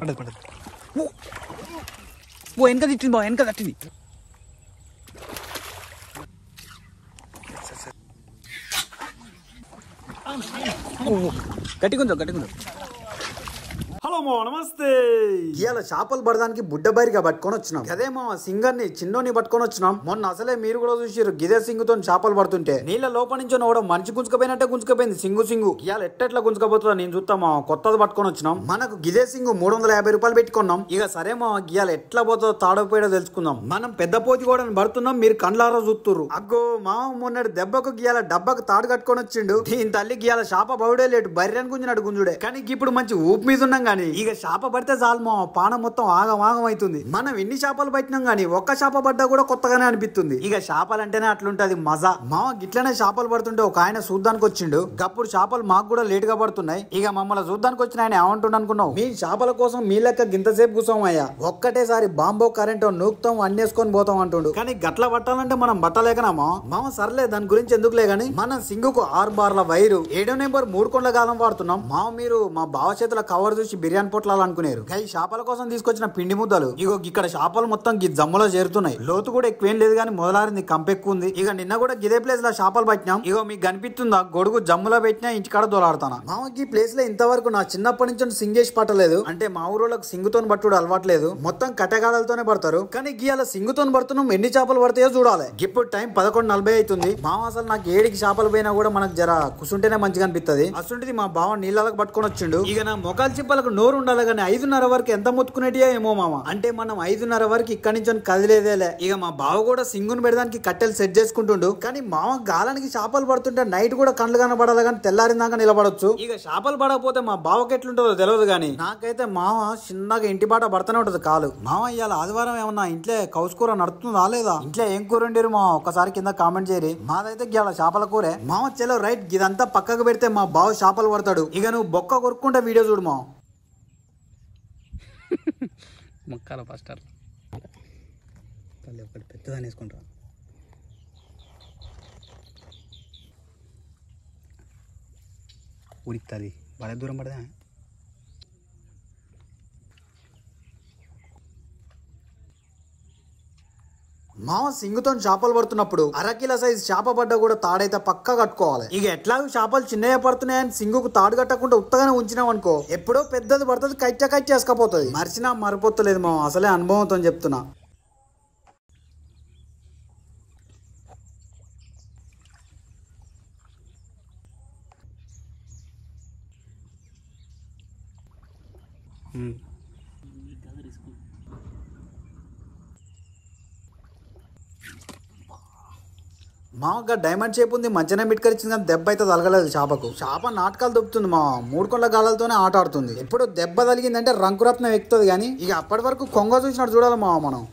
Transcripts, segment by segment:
పడదు పడదు. ఓ వెనక తిట్టింది బావ, వెనక తట్టింది. గట్టిగుందో గట్టిగుందో. హలో మా నమస్తే. ఇవాళ చేపలు పడడానికి బుడ్డ బైరిగా పట్టుకొని వచ్చినాం. అదే మా సింగర్ని చిన్నోని పట్టుకొని వచ్చినాం. మొన్న అసలే మీరు కూడా చూసారు గిదే సింగుతో చేపలు పడుతుంటే నీళ్ళ లోపల నుంచి కూడా మంచి గుంజుకపోయినట్టే గుంజుకపోయింది సింగు. ఇవాళ ఎట్లా గుంజుకపోతుందో నేను చూస్తా. మా కొత్తది పట్టుకొని వచ్చినాం. మనకు గిదే సింగు 350 రూపాయలు పెట్టుకున్నాం. ఇక సరే మా ఇవాళ ఎట్లా పోతుందో తాడపోయాడో తెలుసుకుందాం. మనం పెద్ద పోతి కూడా పడుతున్నాం, మీరు కండ్లారా చూస్తుర్రు. అగ్గో మా మొన్నటి దెబ్బకు గియాల డబ్బాకు తాడు కట్టుకొని వచ్చిండు. దీని తల్లి గియాల చేప బౌడే లేటు బర్రెని గుంజినట్టు గుంజుడే. కానీ ఇప్పుడు మంచి ఊపి మీద ఉన్నాం. గానీ ఇక చేప పడితే చాలు మా పానం మొత్తం ఆగం అవుతుంది. మనం ఎన్ని చేపలు పట్టినాం గానీ ఒక్క చేప పడ్డా కూడా కొత్తగానే అనిపిస్తుంది. ఇక చేపలంటేనే అట్లుంటది మజా. మామ గిట్లనే చేపలు పడుతుంటే ఒక ఆయన చూడ్డానికి వచ్చిండు. గప్పుడు చేపలు మాకు కూడా లేట్ గా పడుతున్నాయి. ఇక మమ్మల్ని చూడ్డానికి వచ్చిన ఆయన ఏమంటుండ అనుకున్నావు, మీ చేపల కోసం మీ లెక్క గింతసేపు కూర్చోమయ్యా, ఒక్కటేసారి బాంబో కరెంట్ నూకుతాం అన్నేసుకొని పోతాం అంటుండు. కానీ గట్ల పట్టాలంటే మనం పట్టలేకనామా. మామ సర్లే దాని గురించి ఎందుకులే గానీ మనం సింగుకు 6 బార్ల వైరు 7 నెంబర్ 3 కొండల కాలం వాడుతున్నాం. మామ మీరు మా బావ చేతుల కవర్ చూసి బిర్యానీ పొట్లాలు అనుకునేరు. ఈ చేపల కోసం తీసుకొచ్చిన పిండి ముద్దలు ఇగో ఇక్కడ చేపలు మొత్తం గి జమ్ములో చేరుతున్నాయి. లోతు కూడా ఎక్కువేం లేదు కానీ మొదలారింది కంపెక్కు ఉంది. ఇక నిన్న కూడా గిదే ప్లేస్ లో చేపలు పట్టినాం. ఇగో మీకు కనిపిస్తుందా గొడుగు జమ్ములో పెట్టినా ఇంటికాడ దొలాడుతానా. మామకి ఈ ప్లేస్ లో ఇంతవరకు నా చిన్నప్పటి నుంచి సింగేసి పట్టలేదు. అంటే మా ఊరోళ్ళకి సింగుతో పట్టుడు అలవాట్లేదు, మొత్తం కట్టెగాలతోనే పడతారు. కానీ గీయాల సింగుతో పడుతున్నాం, ఎన్ని చేపలు పడతాయో చూడాలి. ఇప్పుడు టైం 11:40 అవుతుంది. మామ అసలు నాకు 7కి చేపలు పోయినా కూడా మనకు జర కూర్చుంటేనే మంచిగా అనిపిస్తుంది. అసలుంటిది మా బావ నీళ్ళకి పట్టుకొని వచ్చిండు. ఇక నా మొఖాలు చిప్పలకు నోరు ఉండాలి కానీ 5:30 వరకు ఎంత మొత్తుకునేటియో ఏమో మామ. అంటే మనం 5:30 వరకు ఇక్కడి నుంచి కదిలేదేలే. ఇక మా బావ కూడా సింగును పెడడానికి కట్టెలు సెట్ చేసుకుంటుండు. కానీ మామ గాలానికి చేపలు పడుతుంటే నైట్ కూడా కండ్లు కనబడాలి కానీ తెల్లారిందాక నిలబడొచ్చు. ఇక చేపలు పడకపోతే మా బావకి ఎట్లుంటుందో తెలియదు. కానీ నాకైతే మామ చిన్నగా ఇంటి బాట పడుతూనే ఉంటది కాలు. మామ ఇవాళ ఆదివారం ఏమన్నా ఇంట్లో కౌసుకూర నడుతుందా లేదా, ఇంట్లో ఏం కూర వండిరు మా ఒక్కసారి కింద కామెంట్ చేయరి. మాదైతే ఇవాళ చేపల కూరే. మామ చలో రైట్ ఇదంతా పక్కకు పెడితే మా బావ చేపలు పడతాడు. ఇక నువ్వు బొక్క కొరుక్కుంటే వీడియో చూడు మా మొక్కల ఫస్ట్ ఒకటి పెద్దదాన్ని వేసుకుంటా. ఉడిక్తుంది బాగా దూరం పడదా. మామ సింగుతో చేపలు పడుతున్నప్పుడు అరకిల సైజ్ చేప పడ్డ కూడా తాడైతే పక్కా కట్టుకోవాలి. ఇక ఎట్లాగో చేపలు చిన్నగా పడుతున్నాయని సింగుకు తాడు కట్టకుండా ఉత్తగానే ఉంచినాం అనుకో ఎప్పుడో పెద్దది పడుతుంది, కైట్ చేసుకపోతుంది. మర్చినా మరిపోతలేదు మామ, అసలే అనుభవంతో చెప్తున్నా. మామగా డైమండ్ షేప్ ఉంది, మంచిగా మిట్కరిచింది కానీ దెబ్బ అయితే తలగలేదు చేపకు. చేప నాటకాలు దొబ్బుతుంది మా 3 కొండల గాలతోనే ఆట ఆడుతుంది. ఎప్పుడు దెబ్బ తగిలిందంటే రంకురత్నం ఎక్కుతుంది. కానీ ఇక అప్పటి వరకు కొంగ చూసినట్టు చూడాలి మామ మనం.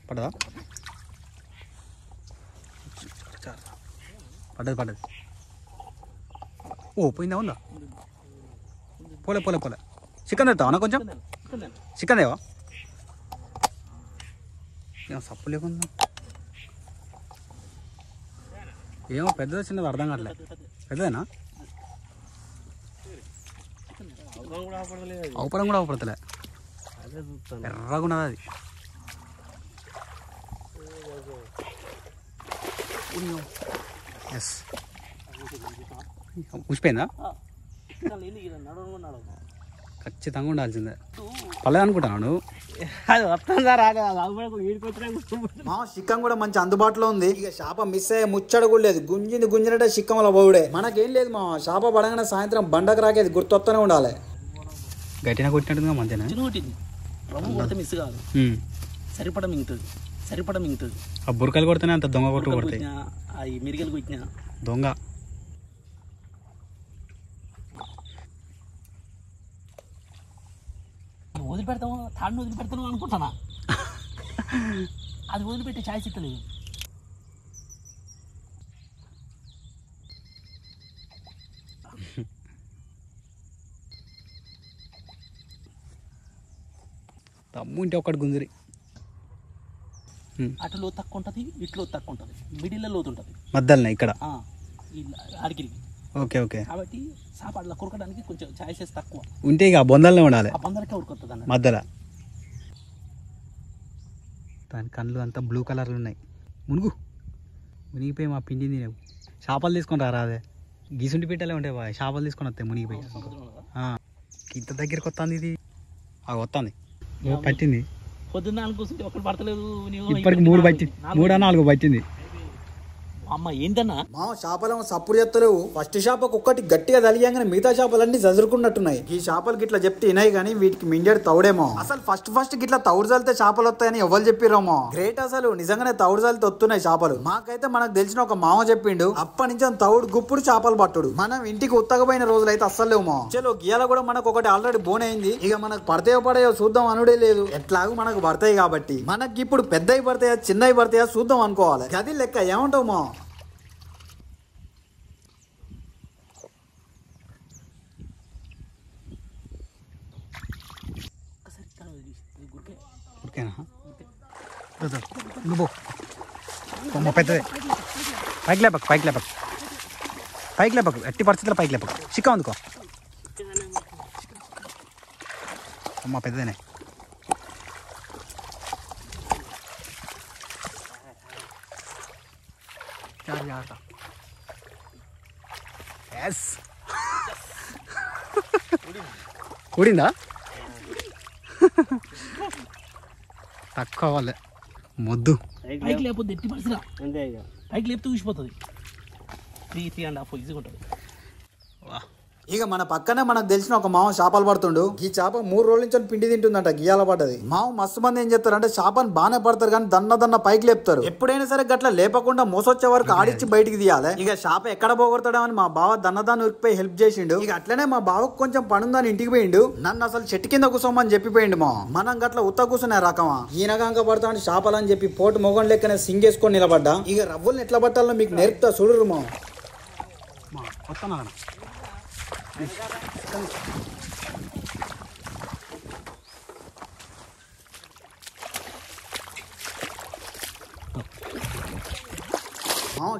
పడదా పడ్డది. ఓ పోయిందా, ఉందా? పోలే చికెన్ తెస్తావా కొంచెం? చికెన్ దేవా ఏమో సప్పు లేకుండా. ఏమో పెద్దది చిన్నది అర్థం కావట్లేదు. పెద్దదేనా? అవపడం కూడా అవపడతలే, ఎర్రగా ఉన్నది అది. ఎస్ ఉసిపోయిందా? ఖచ్చితంగా ఉండాల్సిందే. పర్లేదు అనుకుంటాను నువ్వు. మా చిక్కం కూడా మంచి అందుబాటులో ఉంది. ఇక చేప మిస్ అయ్యే ముచ్చట కూడా లేదు. గుంజినట్టే చిక్కమల బౌడే. మనకేం లేదు మా చేప పడగానే సాయంత్రం బండకు రాకేది గుర్తొస్తూనే ఉండాలి. గట్టిగా కొట్టినట్టుగా మంచిగా మిస్ కాదు, సరిపడ మింగుతుంది. ఆ బురకలు కొడితేనే అంత దొంగ కొట్టు కొడతాయి. మిరిగలు కొట్టినా దొంగ వదిలిపెడతాము, తాడిని వదిలిపెడతాను అనుకుంటానా. అది వదిలిపెట్టే ఛాయిస్ ఇస్తలేదు. తమ్ము ఉంటే ఒకటి గుంజురి. అటు లోతు తక్కువ ఉంటుంది, ఇటు లోతు తక్కువ ఉంటుంది, మిడిల్లో లోతు ఉంటుంది మధ్యలోనే ఇక్కడ. అడిగిరికి. Okay okay. కాబట్టి చేప అట్లా కొరకడానికి కొంచెం ఛాయిసెస్ తక్కువ ఉంటే ఇక బొందలనే ఉండాలి, ఆ బందరికే ఉరుకొస్తుంది అన్న మధ్యలో. దాని కళ్ళు అంతా బ్లూ కలర్లు ఉన్నాయి. మునిగిపోయి మా పిండి తినేవు. చేపలు తీసుకొని రాదే, గీసుంటి పెట్టలే ఉంటాయి బాయ్, చేపలు తీసుకొని వస్తాయి మునిగిపోయి. ఇంత దగ్గరికి వస్తుంది ఇది, వస్తుంది పట్టింది. పొద్దున్న కూర్చుంటే ఒకటి పడతలేదు. ఇప్పటికి 3 పట్టింది, 3 4 పట్టింది. అమ్మ ఏంటన్నా మా చేపలేమో సప్పుడు చేస్తలేవు. ఫస్ట్ చేపకు ఒక్కటి గట్టిగా తలియంగానే మిగతా చేపలన్నీ జదురుకున్నట్టున్నాయి. ఈ చేపలు గిట్లా చెప్తే వినాయి కానీ వీటికి మిండేడు తౌడేమో. అసలు ఫస్ట్ గిట్లా తౌడు చల్లితే చేపలు వస్తాయని ఎవరు చెప్పిరేమో. గ్రేట్, అసలు నిజంగానే తౌడు చల్లితే వస్తున్నాయి చేపలు. మాకైతే మనకు తెలిసిన ఒక మామ చెప్పిండు, అప్పటి నుంచి తౌడు గుప్పుడు చేపలు పట్టుడు. మనం ఇంటికి ఉత్తగపోయిన రోజులు అయితే అస్సలు లేవు. చలో గీయాల కూడా మనకు ఒకటి ఆల్రెడీ బోన్ అయింది. ఇక మనకు పడతాయో పడాయో చూద్దాం అనుడే లేదు. ఎట్లాగూ మనకు పడతాయి కాబట్టి మనకి ఇప్పుడు పెద్దవి పడతాయా చిన్నవి పడతాయా చూద్దాం అనుకోవాలి. గది లెక్క ఏమంటావు మా? నువ్వు పెద్దదే. పైకి లేపకు, పైకి లేపకు, పైకి లేపకు, ఎట్టి పరిస్థితుల్లో పైకి లేపకు. చిక్క అందుకో అమ్మ, పెద్దదేనే. ఊడిందా? తక్కువ వాళ్ళే మొద్దు. పైకి లేకపోతే ఎట్టి పరిస్థితి పైకి లేపితే ఊసిపోతుంది. 3.5 ఈజీగా ఉంటుంది. ఇక మన పక్కనే మనకు తెలిసిన ఒక మామ చేపలు పడుతుండు. ఈ చేప 3 రోజుల నుంచి పిండి తింటుందంట, గీయాల పడ్డది. మామ మస్తు మంది ఏం చేస్తారు అంటే చేపని బాగానే పడతారు కానీ దన్న పైకి లేపుతారు. ఎప్పుడైనా సరే గట్ల లేపకుండా మోసొచ్చే వరకు ఆడిచ్చి బయటికి తీయాలి. ఇక చేప ఎక్కడ పోగొడతాడని మా బావ దన్నదాన్ని ఉరికిపోయి హెల్ప్ చేసిండు. ఇక అట్లనే మా బావకు కొంచెం పనుందని ఇంటికి పోయిండు. నన్ను అసలు చెట్టు కింద కూర్చోమని చెప్పిపోయిండు. మనం గట్ల ఉత్త కూర్చునే రకమా, ఈయనగాంక పడతామని చేపలని చెప్పి పోటు మొగం లెక్కనే సింగేసుకొని నిలబడ్డా. ఇక రవ్వుల్ని ఎట్లా పట్టాలో మీకు నేర్పుతా చూడరు మా.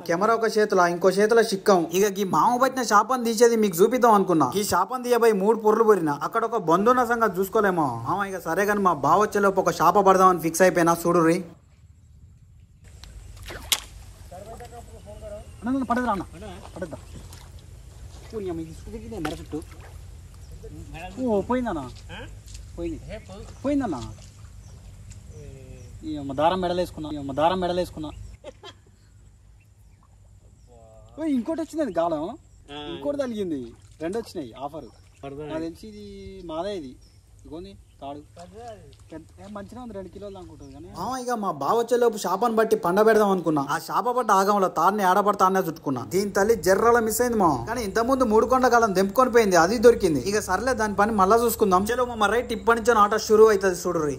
కెమెరా ఒక చేతుల ఇంకో చేతుల చిక్కం. ఇక ఈ మామ పట్టిన చేపను తీసేది మీకు చూపిద్దాం అనుకున్నా. ఈ చేపను తీయబోయి 3 పొర్లు పొరిన అక్కడ ఒక బంధున్న సంగతి చూసుకోలేమో మామ. ఇక సరే కానీ మా బావ వచ్చేలోపు ఒక చేప పడదామని ఫిక్స్ అయిపోయినా. చూడుర్రి పడదు అన్న, పడద్దా మెడ చుట్టూ. పోయిందన్నా, పోయిందన్నా. దారం మెడలేసుకున్నా. ఇంకోటి వచ్చింది గాలం, ఇంకోటి తలిగింది. 2 వచ్చినాయి ఆఫర్. నాకు తెలిసి ఇది మాదే. ఇది ఇగోండి తాడు మంచిగా ఉంది, 2 కిలోలు అనుకుంటుంది. కానీ ఇక మా బావ వచ్చేలోపు చేపను బట్టి పండ పెడదాం అనుకున్నా. ఆ చేప పట్ట ఆగంలో తాడిని ఆడపడతా అనే చుట్టుకున్నా. దీని తల్లి జర్రల మిస్ అయింది మా. కానీ ఇంత ముందు 3 కొండ కాలం దెంపుకొని పోయింది, అది దొరికింది. ఇక సర్లే దాని పని మళ్ళా చూసుకుందాం. చలో మా రైట్ ఇప్పటి నుంచి ఆట షురూ అవుతుంది. చూడుర్రి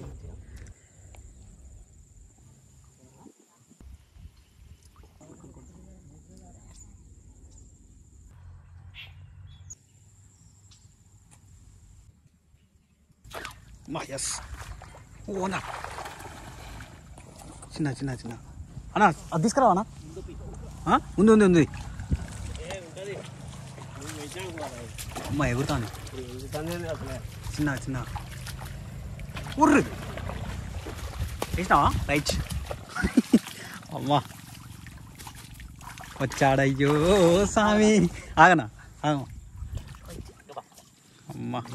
ఎస్. ఓనా చిన్న అన్నా, అది తీసుకురావా అన్న? ఉంది. అమ్మ ఎగురుతాను. చిన్న ఉర్రు వేసినావా? రైట్. అమ్మా వచ్చాడయ్యో స్వామి. ఆగనా అమ్మా.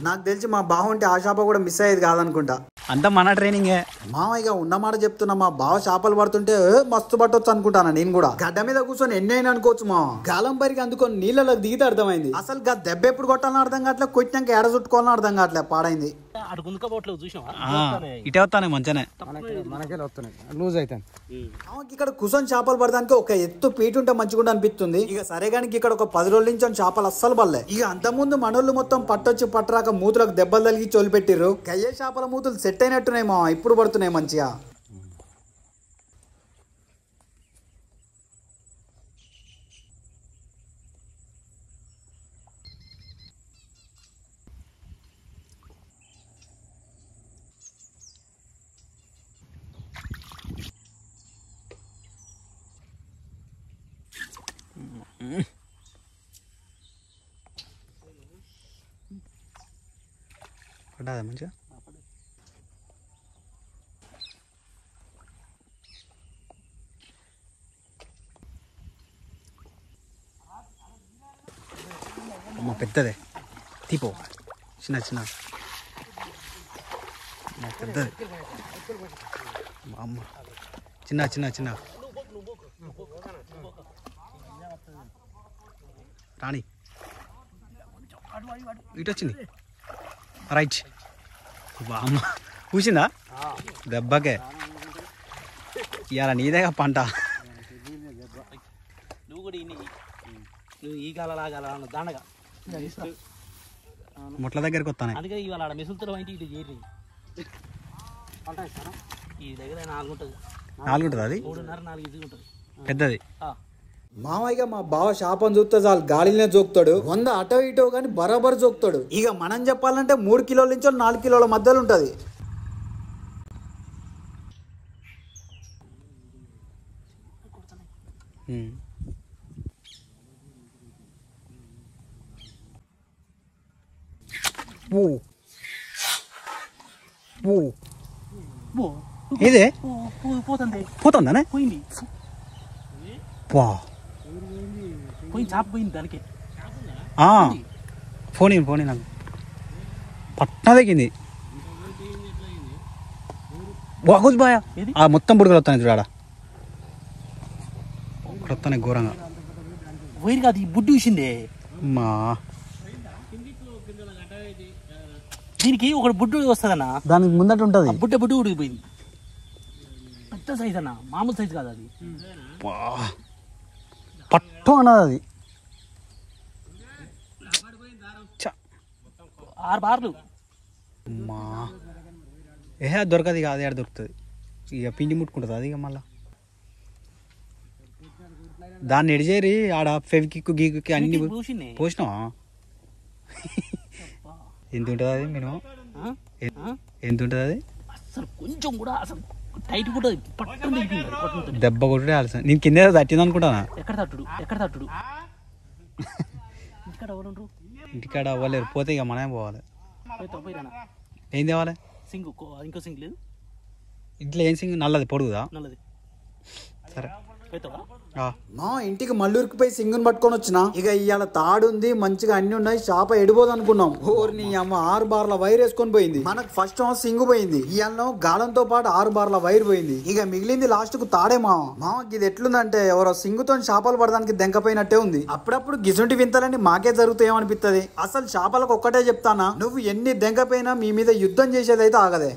నాకు తెలిసి మా బావ ఉంటే ఆ చేప కూడా మిస్ అయ్యేది కాదనుకుంటా. అంతా మన ట్రైనింగే మామయ్య. ఉన్నమాట చెప్తున్నా, మా బావ చేపలు పడుతుంటే మస్తు పట్టొచ్చు అనుకుంటాను. నేను కూడా గడ్డ మీద కూర్చొని ఎన్ని అయినా అనుకోవచ్చు. మా గాలం బరికి అందుకొని నీళ్ళలోకి దిగితే అర్థమైంది. అసలు దెబ్బ ఎప్పుడు కొట్టాలని అర్థం కావట్లే, కొట్టినాక ఎడ చుట్టుకోవాలని అర్థం కావట్లే. పాడైంది. ఇటే వస్తానే మంచిగానే లూజ్ అవుతాను. ఇక్కడ కూర్చొని చేపలు పడడానికి ఒక ఎత్తు పీట ఉంటే మంచిగా అనిపిస్తుంది. ఇక సరే కానీ ఇక్కడ ఒక 10 రోజుల నుంచి చేపలు అస్సలు పడలే. ఇక అంతకుముందు మనోళ్ళు మొత్తం పట్టొచ్చి పట్టరాక మూతులకు దెబ్బలు తలిగి చోలిపెట్టిర్రు. గయ్యే చేపల మూతులు సెట్ అయినట్టున్నాయి మా, ఇప్పుడు పడుతున్నాయి మంచిగా. పడ్డాదా మంచిగా అమ్మ పెద్దదే తీపో చిన్న చిన్న పెద్దది అమ్మ చిన్న చిన్న చిన్న రాణి ఇటు వచ్చింది రైట్ అమ్మ కూసిందా దెబ్బకే ఇవాళ నీదేగా పంట నువ్వు కూడా నువ్వు ఈ కాలలాగా దండగా ముట్ల దగ్గరికి వస్తాను అందుకే ఇవాళ ఆడ మెసులుతో ఇంటి ఇటు చేరి ఈ దగ్గర 4 ఉంటుంది 4 ఉంటుంది అది 3.5 4 ఇది ఉంటుంది పెద్దది మామయ్య మా బావ శాపం చూస్తే చాలు గాలినే జోకుతాడు 100 అటో ఇటో కానీ బరాబర్ జోకుతాడు ఇక మనం చెప్పాలంటే 3 కిలోల నుంచి 4 కిలోల మధ్యలో ఉంటది ఇదే పోతుందనే పోయింది పోయింది చాప పోయింది దానికి ఫోన్ నాకు పట్టణ తగ్గింది బాగుంది బాయా మొత్తం బుడగలు వస్తాయి చూడ వస్తాయి ఘోరంగా వైరు కాదు ఈ బుడ్డి చూసిందే మా దీనికి ఒక బుడ్డు వస్తుందన్న దానికి ముందట ఉంటుంది బుడ్డు ఉడికిపోయింది పెద్ద సైజ్ అన్న మామూలు సైజ్ కాదు అది పట్టు అన్నది అది 6 బార్లు మా దొరకదు ఇక అది దొరుకుతుంది ఇక పిండి ముట్టుకుంటుంది అది ఇక మళ్ళా దాన్ని ఎడిచేరి ఆడ ఫెవికిక్కు గీకుకి అన్ని పోసినావా ఎంత ఉంటుంది అది మినిమం ఎంత ఉంటుంది అది అసలు కొంచెం కూడా అసలు టైట్ కూడా దెబ్బ కొట్టుడే ఆలస్యం నేను కింద తట్టింది అనుకుంటానా ఎక్కడ తట్టుడు ఇంటికాడ అవ్వలేరు పోతే ఇక మనమే పోవాలి ఏం తేవాలి సింగ్ ఇంకో సింగ్ లేదు ఇంట్లో ఏం సింగ్ నల్లది పొడుగుదా నల్లది సరే పోతావా మా ఇంటికి మల్లూరికి పోయి సింగుని పట్టుకొని వచ్చిన ఇక ఇవాళ తాడుంది మంచిగా అన్ని ఉన్నాయి చేప ఎడిపోదు అనుకున్నాం ఓర్ని అమ్మ 6 బార్ల వైర్ వేసుకొని పోయింది మనకు ఫస్ట్ సింగు పోయింది ఇవాళ గాలంతో పాటు 6 బార్ల వైర్ పోయింది ఇక మిగిలింది లాస్ట్ కు తాడే మామకి ఇది ఎట్లుందంటే ఎవరో సింగుతో చేపలు పడడానికి దెంకపోయినట్టే ఉంది అప్పుడప్పుడు గిసుంటి వింతలన్నీ మాకే జరుగుతాయేమనిపిస్తుంది అసలు చేపలకు ఒక్కటే చెప్తానా నువ్వు ఎన్ని దెంకపోయినా మీ మీద యుద్ధం చేసేదైతే ఆగదే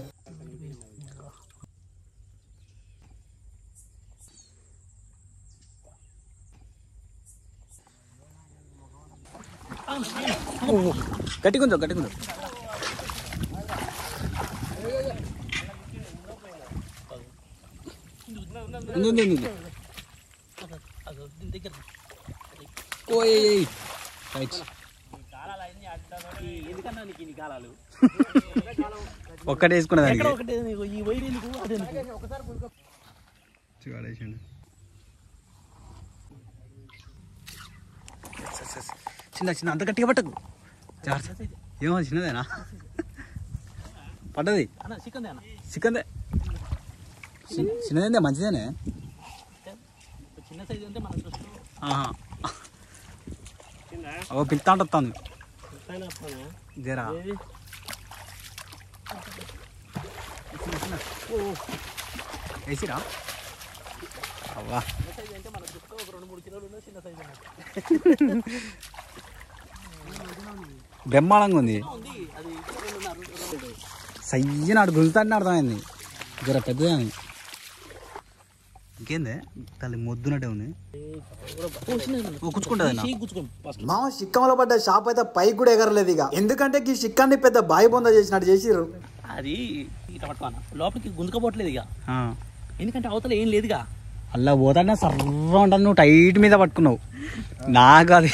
గట్టిగుందో ఒక్కటే వేసుకున్నది చిన్న అంత గట్టిగా పట్టకు ఏమో చిన్నదేనా పడ్డది చికెన్ చిన్నదే మంచిదేనే ఓ పిల్తా అంటాను జరా వేసిరా అవ్వా బ్రహ్మాండంగా ఉంది సయ్య నాడు గుంజుతాడని అర్థమైంది జర పెద్దదని ఇంకేందే తల్లి మొద్దునట్టే ఉంది మామ చిక్కంలో పడ్డ షాప్ అయితే పైకి కూడా ఎగరలేదు ఇక ఎందుకంటే ఈ చిక్కాన్ని పెద్ద బాయి బొంద చేసినట్టు చేసిర్రు అది ఇట్లా పట్టుకోనా లోపలికి గుంజుకోపోవట్లేదు ఇక ఎందుకంటే అవతల ఏం లేదుగా అలా పోతానే సర్ర ఉంటుంది నువ్వు టైట్ మీద పట్టుకున్నావు నాకు అది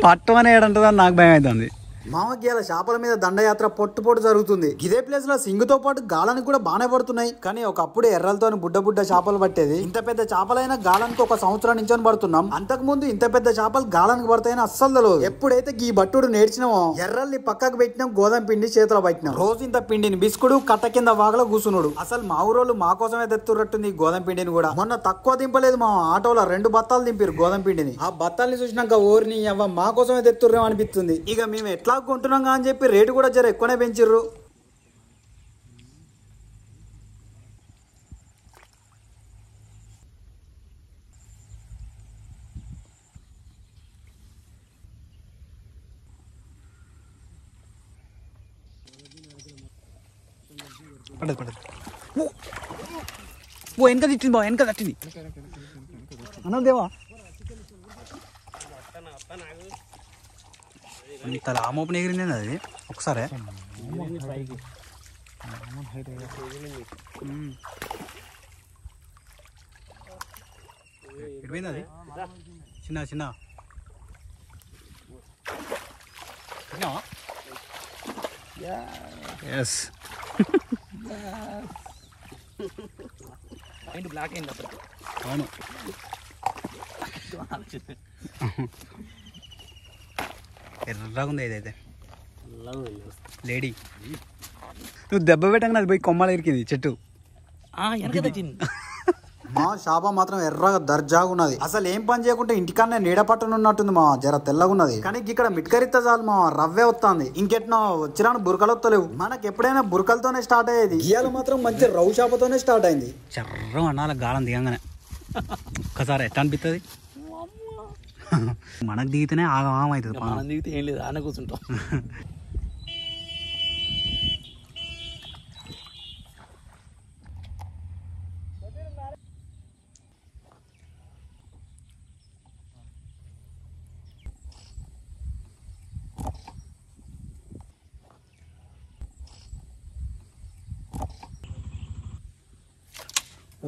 పట్టమని ఏడంటుందని నాకు భయం అవుతుంది మామకి ఇలా చేపల మీద దండయాత్ర పొట్టు జరుగుతుంది. ఇదే ప్లేస్ లో సింగుతో పాటు గాలానికి కూడా బానే పడుతున్నాయి. కానీ ఒకప్పుడు ఎర్రలతో బుడ్డ చేపలు పట్టేది. ఇంత పెద్ద చేపలైనా గాలానికి ఒక సంవత్సరం నుంచి పడుతున్నాం. అంతకు ముందు ఇంత పెద్ద చేపలు గాలానికి పడతాయని అస్సలు తెలియదు. ఎప్పుడైతే ఈ బట్టుడు నేర్చినామో ఎర్రల్ని పక్కకు పెట్టినాం, గోధుమ పిండి చేతిలో పట్టినాం. రోజు ఇంత పిండిని బిస్కుడు కట్ట కింద వాగలో కూసునుడు. అసలు మా ఊరోళ్ళు మా కోసమే తెత్తురట్టుంది గోధుమ పిండిని కూడా. మొన్న తక్కువ దింపలేదు, మా ఆటోలో 2 బత్తాలు దింపారు గోధుమ పిండిని. ఆ బత్తాల్ని చూసినాక ఊరిని అవ్వ మా కోసమే తెత్తుర్రేమో అనిపిస్తుంది. ఇక మేము ఎట్లా కొంటున్నాం అని చెప్పి రేటు కూడా జర ఎక్కువనే పెంచిర్రు. వెనక తిట్టింది బావ, వెనక తట్టింది అన్నదేవా. ఇంత రామోపన ఎగిరింది అది ఒకసారి. ఎడిపోయింది అది చిన్న చిన్న ఎస్ బ్లాక్ అయింది అసలు. అవును ఎర్రగా ఉంది ఇదైతే లేడీ. నువ్వు దెబ్బ పెట్టంగా అది పోయి కొమ్మలు ఇరికింది చెట్టు. వెనక తెచ్చింది. మా చేప మాత్రం ఎర్రగా దర్జాగా ఉన్నది. అసలు ఏం పని చేయకుంటే ఇంటికన్నా నీడ పట్టునున్నట్టుంది మా, జర తెల్లగున్నది. కానీ ఇక్కడ మిట్కరిత్త చాలు మా, రవ్వే వస్తుంది. ఇంకెట్నో వచ్చిరాను బురకలు వస్తలేవు. మనకి ఎప్పుడైనా బురకలతోనే స్టార్ట్ అయ్యేది, ఇవాళ మాత్రం మంచి రవ్వు చేపతోనే స్టార్ట్ అయింది. చర్రం అనాల గాలం దిగంగానే ఒక్కసారి ఎట్లా అనిపిస్తుంది. మనకు దిగితేనే ఆగం అవుతుంది. మనం దిగితే ఏం లేదు, ఆనే కూర్చుంటాం.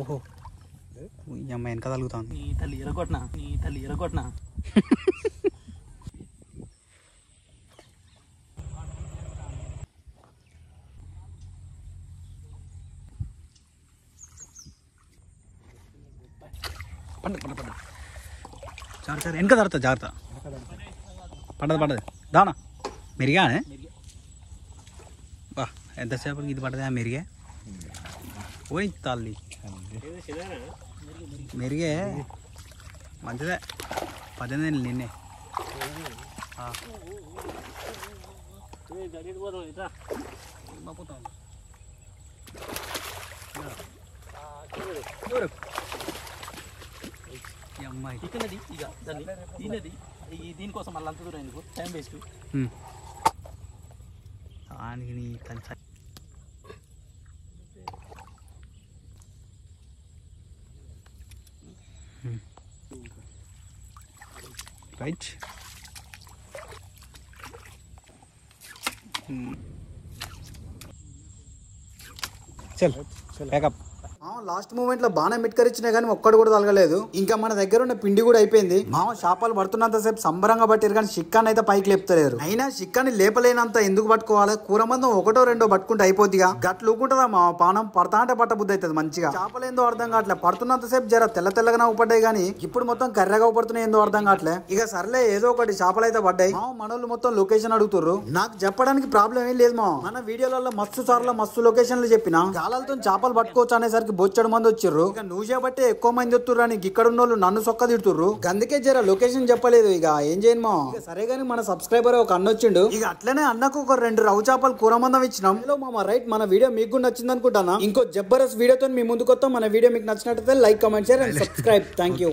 ఓహో ఈ అమ్మాయి వెనక తలుగుతాను. నీ తల్లి ఎరగొట్టినా సరే వెనక తరుతా జాగ్రత్త. పడ్డది దానా మెరిగానే బా, ఎంతసేపు ఇది పడ్డదా మెరిగే. పోయి తల్లి మెరిగే మంచిదే. 18 నిన్నే అమ్మాయి ఇక్కడది ఇక దాన్ని దీనిది దీనికోసం మళ్ళీ అంత దూరం ఎందుకు, టైం వేస్ట్. దానికి నీ కలిసి రైట్. చల్ ప్యాకప్. లాస్ట్ మూమెంట్ లో బాగా మిట్కరిచ్చినా కానీ ఒక్కడు కూడా తలగలేదు. ఇంకా మన దగ్గర ఉన్న పిండి కూడా అయిపోయింది. మామ చేపలు పడుతున్నంత సేపు సంబరంగా పట్టారు కానీ చిక్కాన్ని అయితే పైకి లేపుతలేరు. అయినా చిక్కాన్ని లేపలేనంత ఎందుకు పట్టుకోవాలి, కూర మందం 1 2 పట్టుకుంటే అయిపోద్దిగా. గట్లు ఊకుంటుందా మా పానం, పడతా అంటే పట్ట బుద్ధి అవుతుంది మంచిగా. చేపలు ఏందో అర్థం కావట్లే, పడుతున్నంత సేపు జర తెల్లగా ఊపడ్డాయి కానీ ఇప్పుడు మొత్తం కర్రగా ఊపడుతున్నాయి, ఏందో అర్థం కావట్లే. ఇక సర్లే ఏదో ఒకటి చేపలు అయితే పడ్డాయి. మా మనోళ్ళు మొత్తం లొకేషన్ అడుగుతుర్రు. నాకు చెప్పడానికి ప్రాబ్లం ఏం లేదు మా, మన వీడియోలలో మస్తు సార్లు మస్తు లొకేషన్లు చెప్పిన. గాలాలతో చేపలు పట్టుకోవచ్చు అనేసరికి బొచ్చడు మంది వచ్చిర్రు. ఇక నువ్వు చేపట్టే ఎక్కువ మంది వస్తుర్రు అని ఇక్కడ ఉన్న వాళ్ళు నన్ను సొక్క తిడుతుర్రు. అందుకే జర లొకేషన్ చెప్పలేదు. ఇక ఏం చేయను మా. సరే గానీ మన సబ్స్క్రైబర్ ఒక అన్న వచ్చిండు. ఇక అట్లనే అన్నకు ఒక 2 రవ్వు చేపలు కూర మందం ఇచ్చినాం. మామ రైట్, మన వీడియో మీకు కూడా నచ్చింది అనుకుంటానా. ఇంకో జబర్దస్త్ వీడియోతో మీ ముందుకు వస్తాం. మన వీడియో మీకు నచ్చినట్లయితే like, comment, share and subscribe. Thank you.